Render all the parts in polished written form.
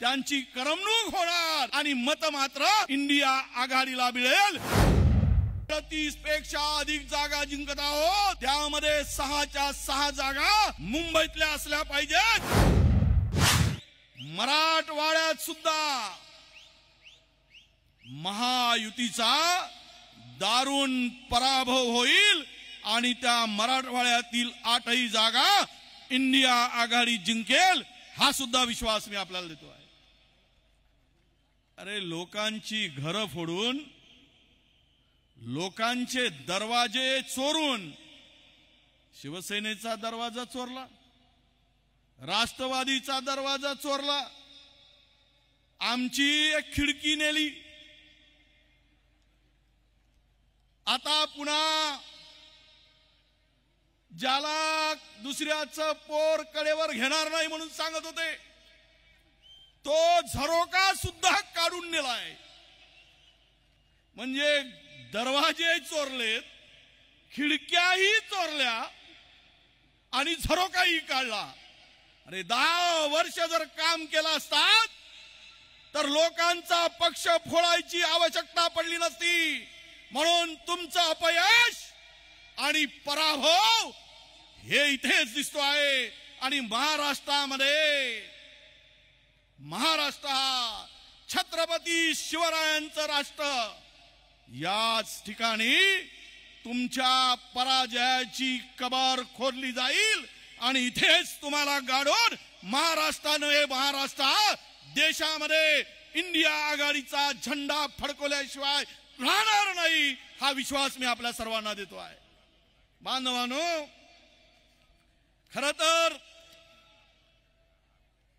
त्यांची करमणूक होणार आणि मत मात्र इंडिया आघाडीला मिळेल। 30 पेक्षा अधिक जागा जिंकत आहोत, त्यामध्ये 6च्या 6 जागा मुंबईतल्या असल्या पाहिजेत। मराठवाड्यात सुद्धा महायुतीचा दारुण पराभव होईल आणि त्या मराठवाड्यातील 8ही जागा इंडिया आघाडी जिंकेल, हा सुद्धा विश्वास मी आपल्याला देतो आहे। अरे लोकांची घरं फोडून, लोकांचे दरवाजे चोरून शिवसेनेचा दरवाजा चोरला, राष्ट्रवादीचा दरवाजा चोरला, आमची एक खिडकी नेली। आता पुन्हा ज्याला दुसऱ्याचं पोर कडेवर घेणार नाही म्हणून सांगत होते, तो झरोका सुद्धा काढून नेलाय। म्हणजे दरवाजे चोरलेत, खिडक्याही चोरल्या आणि झरोकाही काढला। अरे 10 वर्ष जर काम केलं असतात तर लोकांचा पक्ष फोडायची आवश्यकता पडली नसती। म्हणून तुमचं अपयश आणि पराभव हे इथेच दिसतो आहे। आणि महाराष्ट्र हा छत्रपती शिवरायांचं राष्ट्र, याच ठिकाणी तुमच्या पराजयाची कबर खोदली जाईल आणि इथेच तुम्हाला गाडून महाराष्ट्र देशामध्ये इंडिया आघाडीचा झेंडा फडकवल्याशिवाय राहणार नाही, हा विश्वास मी आपल्या सर्वांना देतो आहे। बांधवांनो, खरं तर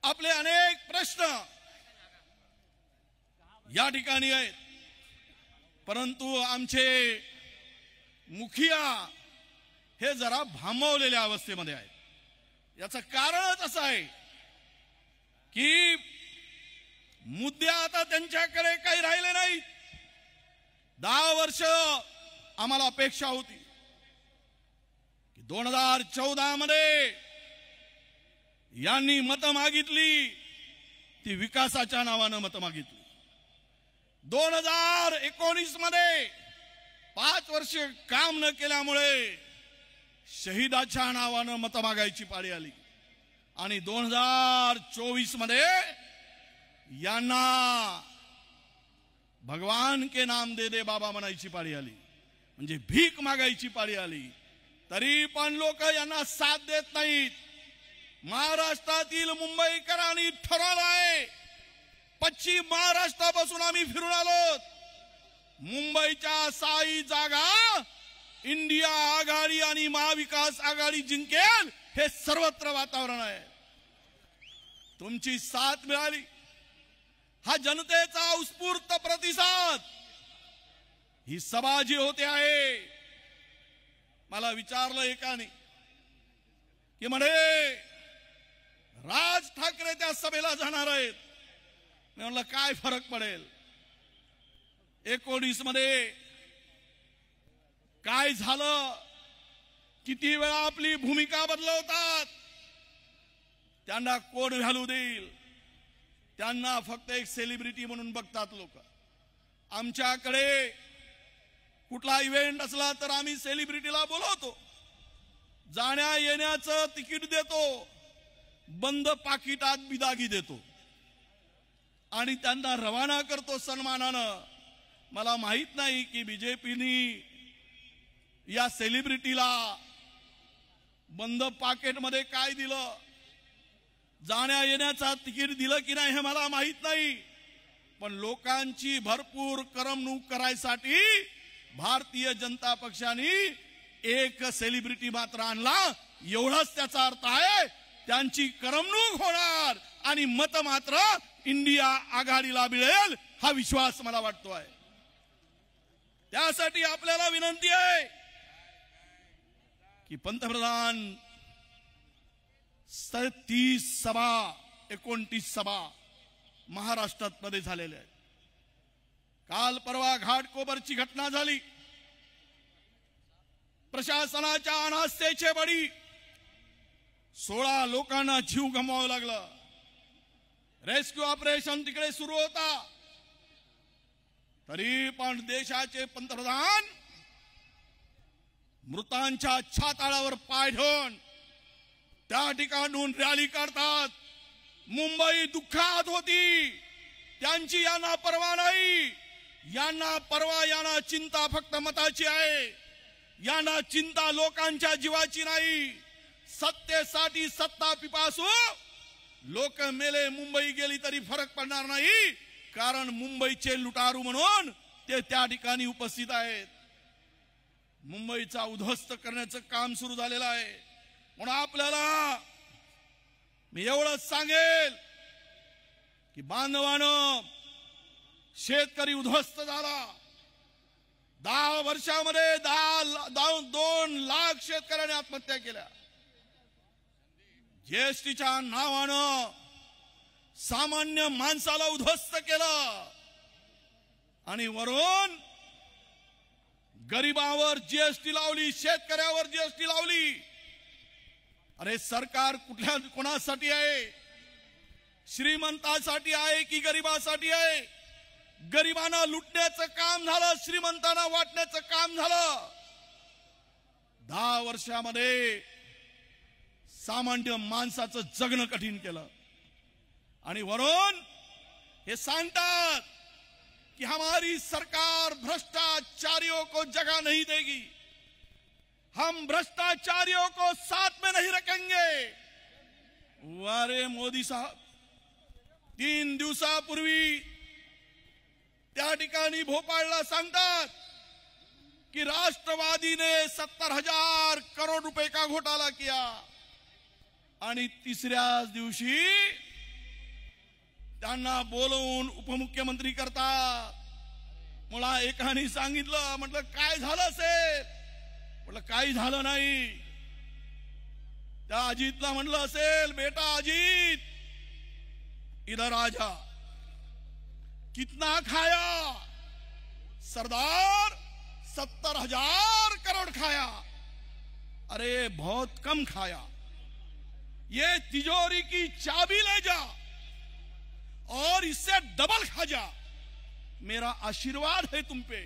आपले अनेक प्रश्न या ठिकाणी आहेत, परंतु आमचे मुखिया हे जरा भांबवलेल्या अवस्थेमध्ये आहेत। याचं कारणच असं आहे की मुद्दे आता त्यांच्याकडे काही राहिले नाही। 10 वर्ष आम्हाला अपेक्षा होती की 2014 मध्ये यांनी मतं मागितली, ती विकासाच्या नावानं मतं मागितली। 2019 मध्ये 5 वर्ष काम न केल्यामुळे शहीदाच्या नावानं मतं मागायची पाळी आली आणि 2024 मध्ये यांना भगवान के नाम दे दे बाबा म्हणायची पाळी आली, म्हणजे भीक मागायची पाळी आली। तरी पण लोक यांना साथ देत नाहीत। महाराष्ट्रातील मुंबईकरांनी ठरवलं आहे, पश्चिम महाराष्ट्रापासून आम्ही फिरून आलो, मुंबईच्या 6 जागा इंडिया आघाडी आणि महाविकास आघाडी जिंकेल, हे सर्वत्र वातावरण आहे। तुमची साथ मिळाली, हा जनतेचा उत्स्फूर्त प्रतिसाद, ही सभा जी होते आहे, मला विचारलं एकाने की म्हणे राज ठाकरे त्या सभेला जाणार आहेत। मी म्हणलं काय फरक पडेल, 19 मध्ये काय झालं, किती वेळा आपली भूमिका बदलवतात, त्यांना कोण व्हॅल्यू देईल, त्यांना फक्त एक सेलिब्रिटी म्हणून बघतात लोक। आमच्याकडे कुठला इव्हेंट असला तर आम्ही सेलिब्रिटीला बोलवतो, जाण्या येण्याचं तिकीट देतो, बंद पाकिटात बिदागी देतो आणि त्यांना रवाना करतो सन्मानानं। मला माहित नाही की बीजेपीनी या सेलिब्रिटीला बंद पाकिटमध्ये काय दिलं, जाण्या येण्याचा तिकीट दिलं की नाही हे मला माहित नाही, पण लोकांची भरपूर करमणूक करायसाठी भारतीय जनता पक्षाने एक सेलिब्रिटी मात्र आणला, एवढाच त्याचा अर्थ आहे। त्यांची करमणूक होणार आणि मत मात्र इंडिया आघाडीला मिळेल, हा विश्वास मला वाटतो आहे। त्यासाठी आपल्याला विनंती आहे की पंतप्रधान 30 सभा 29 सभा महाराष्ट्रात मध्ये झालेल्या आहेत। काल परवा घाटकोपरची घटना झाली, प्रशासनाच्या अनास्थेचे बळी 16 लोकांना जीव गमवावा लागला। रेस्क्यू ऑपरेशन तिकडे सुरू होता, तरी पण देशाचे पंतप्रधान मृतांच्या छाताळावर पाय ठेवून त्या ठिकाणून रॅली काढतात. मुंबई दुःखात होती, त्यांची यांना पर्वा नाही. यांना पर्वा, यांना चिंता फक्त मताची आहे. यांना चिंता लोकांच्या जीवाची नाही. सत्तेसाठी सत्ता पिपासू लोक मेले, मुंबई गेली तरी फरक पडणार नाही, कारण मुंबईचे लुटारू म्हणून ते त्या ठिकाणी उपस्थित आहेत. मुंबईचा उद्ध्वस्त करण्याचं काम सुरू झालेलं आहे. म्हणून आपल्याला मी एवढंच सांगेल की बांधवानं, शेतकरी उद्ध्वस्त झाला. 10 वर्षामध्ये 2 लाख शेतकऱ्यांनी आत्महत्या केल्या. जीएसटीच्या नावानं सामान्य माणसाला उद्ध्वस्त केलं आणि वरून गरिबावर जीएसटी लावली, शेतकऱ्यावर जीएसटी लावली. अरे सरकार कुठल्या कोणासाठी आहे? श्रीमंतासाठी आहे की गरिबासाठी आहे? गरिबांना लुटण्याचं काम झालं, श्रीमंतांना वाटण्याचं काम झालं. 10 वर्षामध्ये सामान्य माणसाचं जगणं कठीण केलं आणि वरून हे सांगतात कि हमारी सरकार भ्रष्टाचारियों को जगह नहीं देगी, हम भ्रष्टाचारियों को साथ में नहीं रखेंगे. वारे मोदी साहब, 3 दिवसापूर्वी त्या ठिकाणी भोपाळला सांगतात कि राष्ट्रवादी ने 70,000 करोड़ रुपए का घोटाला किया आणि तिसऱ्याच दिवशी त्यांना बोलवून उपमुख्यमंत्री करतात. मला एकाने सांगितलं, म्हटलं काय झालं असेल? म्हटलं काही झालं नाही. त्या अजितला म्हटलं असेल, बेटा अजित इधर आ जा. कितना खाया? सरदार 70,000 करोड़ खाया. अरे बहुत कम खाया, ये तिजोरी की चाबी ले जा और इससे डबल खा जा. मेरा आशीर्वाद है तुम पे.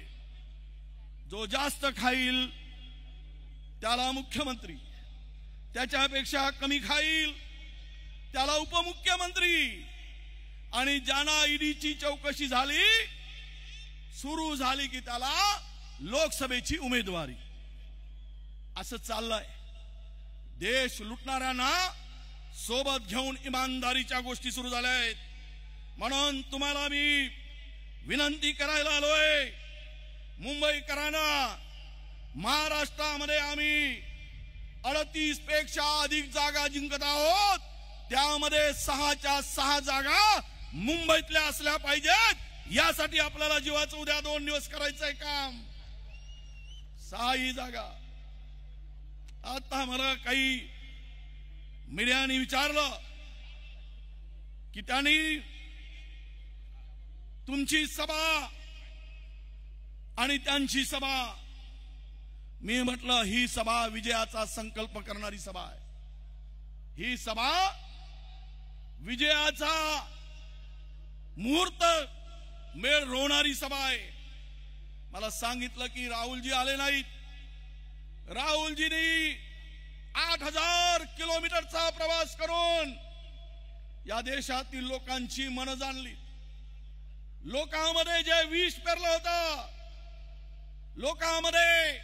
जो जास्त खाईल त्याला मुख्यमंत्री, त्याच्यापेक्षा कमी खाईल त्याला उपमुख्यमंत्री, आणि ज्यांना ईडीची चौकशी झाली सुरू झाली की त्याला लोकसभेची उमेदवारी. असं चाललंय. देश लुटणाऱ्यांना सोबत घेऊन इमानदारीच्या गोष्टी सुरू झाल्या आहेत. म्हणून तुम्हाला मी विनंती करायला आलोय, मुंबईकरांना, महाराष्ट्रामध्ये आम्ही 38 पेक्षा अधिक जागा जिंकत आहोत. त्यामध्ये 6च्या 6 जागा मुंबईतल्या असल्या पाहिजेत. यासाठी आपल्याला जीवाचं उद्या 2 दिवस करायचंय काम. 6 जागा. आता मला काही मीडियाने विचारलं की त्यांनी तुमची सभा आणि त्यांची सभा. मी म्हटलं ही सभा विजयाचा संकल्प करणारी सभा आहे. ही सभा विजयाचा मुहूर्त मेळ रोवणारी सभा आहे. मला सांगितलं की राहुलजी आले नाहीत. राहुलजींनी 8,000 किलोमीटरचा प्रवास करून या देशातील लोकांची मन जाणली. लोकांमध्ये जे विष पेरलं होतं, लोकांमध्ये,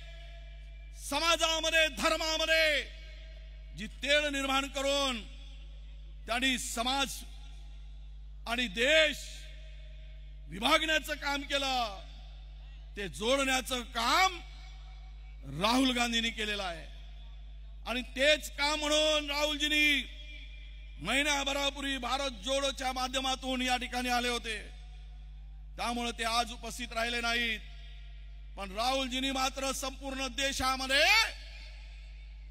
समाजामध्ये, धर्मामध्ये जी तेढ निर्माण करून त्यांनी समाज आणि देश विभागण्याचं काम केलं, ते जोडण्याचं काम राहुल गांधींनी केलेलं आहे. आणि तेच काम म्हणून राहुलजींनी महिन्याभरापूर्वी भारत जोडोच्या माध्यमातून या ठिकाणी आले होते. त्यामुळे ते आज उपस्थित राहिले नाहीत. पण राहुलजींनी मात्र संपूर्ण देशामध्ये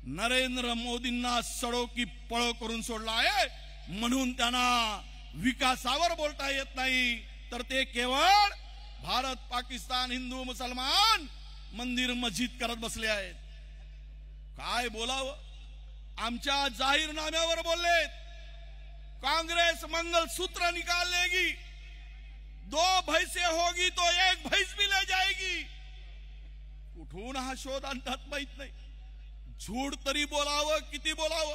नरेंद्र मोदींना सडो की पळो करून सोडला आहे. म्हणून त्यांना विकासावर बोलता येत नाही, तर ते केवळ भारत, पाकिस्तान, हिंदू, मुसलमान, मंदिर, मस्जिद करत बसले आहेत. काय बोलावं? आमच्या जाहीरनाम्यावर बोललेत, कांग्रेस मंगलसूत्र निकाल लेगी, 2 भैंसे होगी तो 1 भैंस भी ले जाएगी। कुठून हा शोध आणतात माहित नाही। झूड तरी बोलावं किती बोलावं,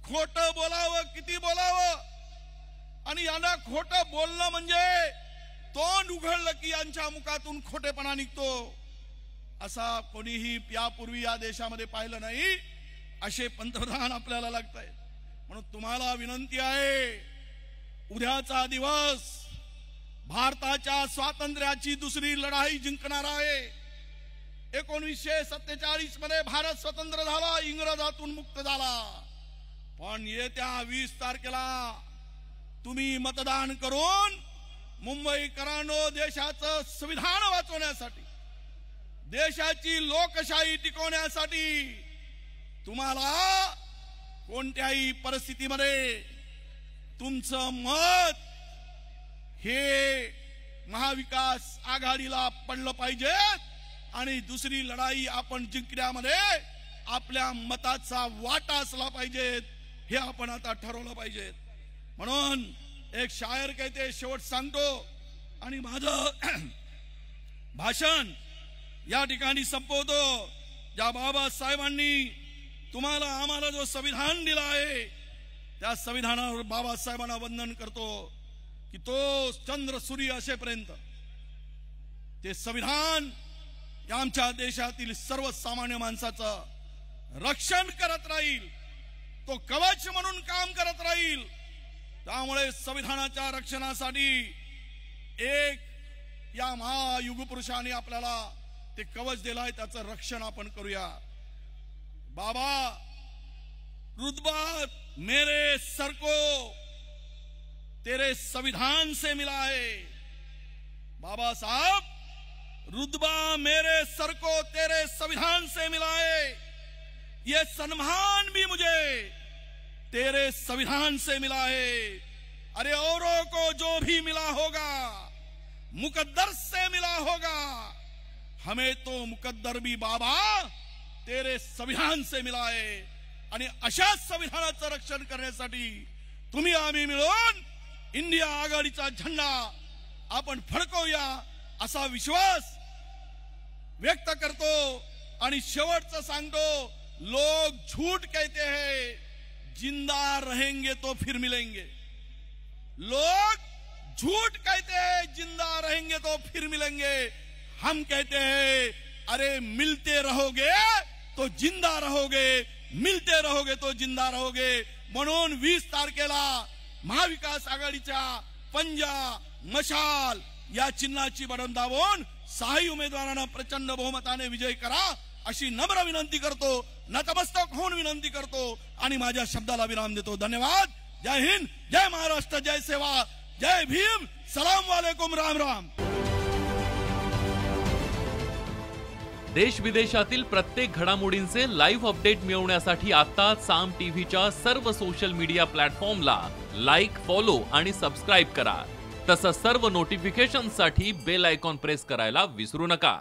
खोट बोलावं किती बोलावं, आणि यांना खोट बोलणं म्हणजे तोंड उघडलं की यांच्या मुखातून खोटेपणा निघतो। असा कोणीही यापूर्वी या देशामध्ये पाहिलं नाही। असे पंतप्रधान आपल्याला लागतायत। म्हणून तुम्हाला विनंती आहे, उद्याचा दिवस भारताच्या स्वातंत्र्याची दुसरी लढाई जिंकणार आहे। 1947 मध्ये भारत स्वतंत्र झाला, इंग्रजातून मुक्त झाला। पण येत्या 20 तारखेला तुम्ही मतदान करून मुंबईकरांनो, देशाचं संविधान वाचवण्यासाठी, देशाची लोकशाही टिकवण्यासाठी तुम्हाला कोणत्याही परिस्थितीमध्ये तुमचं मत हे महाविकास आघाडीला पडलं पाहिजे आणि दुसरी लढाई आपण जिंकण्यामध्ये आपल्या मताचा वाटा असला पाहिजे, हे आपण आता ठरवलं पाहिजे। म्हणून एक शायर कहते, शेवट सांगतो आणि माझं भाषण या ठिकाणी संपवतो। ज्या बाबासाहेबांनी तुम्हाला आम्हाला जो संविधान दिला आहे, त्या संविधानावर बाबासाहेबांना वंदन करतो की तो चंद्र सूर्य असेपर्यंत ते संविधान आमच्या देशातील सर्वसामान्य माणसाचं रक्षण करत राहील, तो कवच म्हणून काम करत राहील। त्यामुळे संविधानाच्या रक्षणासाठी एक या महायुगपुरुषांनी आपल्याला ते कवच दिलाय, त्याचं रक्षण आपण करूया। बाबा, रुतबा मेरे सर को तेरे संविधान से मिला है। बाबा साहब, रुतबा मेरे सर को तेरे संविधान से मिला है। ये सम्मान भी मुझे तेरे संविधान से मिला है। अरे औरों को जो भी मिला होगा मुकद्दर से मिला होगा, हमें तो मुकद्दर भी बाबा तेरे संविधान से मिला है। आणि अशा संविधानाचं रक्षण करण्यासाठी तुम्ही आम्ही मिळून इंडिया आघाडीचा झेंडा आपण फडकवूया, असा विश्वास व्यक्त करतो। आणि शेवटचं सांगतो, लोग झूठ कहते हैं, जिंदा रहेंगे तो फिर मिलेंगे। लोग झूठ कहते हैं, जिंदा रहेंगे तो फिर मिलेंगे। हम कहते हैं, अरे मिलते रहोगे तो जिंदा रहोगे, मिलते रहोगे तो जिंदा रहोगे। म्हणून 20 तारखेला महाविकास आघाडीच्या पंजा मशाल या चिन्हाची बटन दाबून 6 उमेदवारांना प्रचंड बहुमताने विजय करा, अशी नम्र विनंती करतो, नतमस्तक होऊन विनंती करतो आणि माझ्या शब्दाला विराम देतो। धन्यवाद। जय हिंद, जय महाराष्ट्र, जय सेवा, जय भीम, सलाम वालेकुम, राम राम। देश विदेशातील प्रत्येक घडामोडींचे लाईव्ह अपडेट मिळवण्यासाठी आता साम टीव्हीच्या सर्व सोशल मीडिया प्लॅटफॉर्मला लाईक, फॉलो आणि सबस्क्राईब करा। तसंच सर्व नोटिफिकेशनसाठी बेल आयकॉन प्रेस करायला विसरू नका।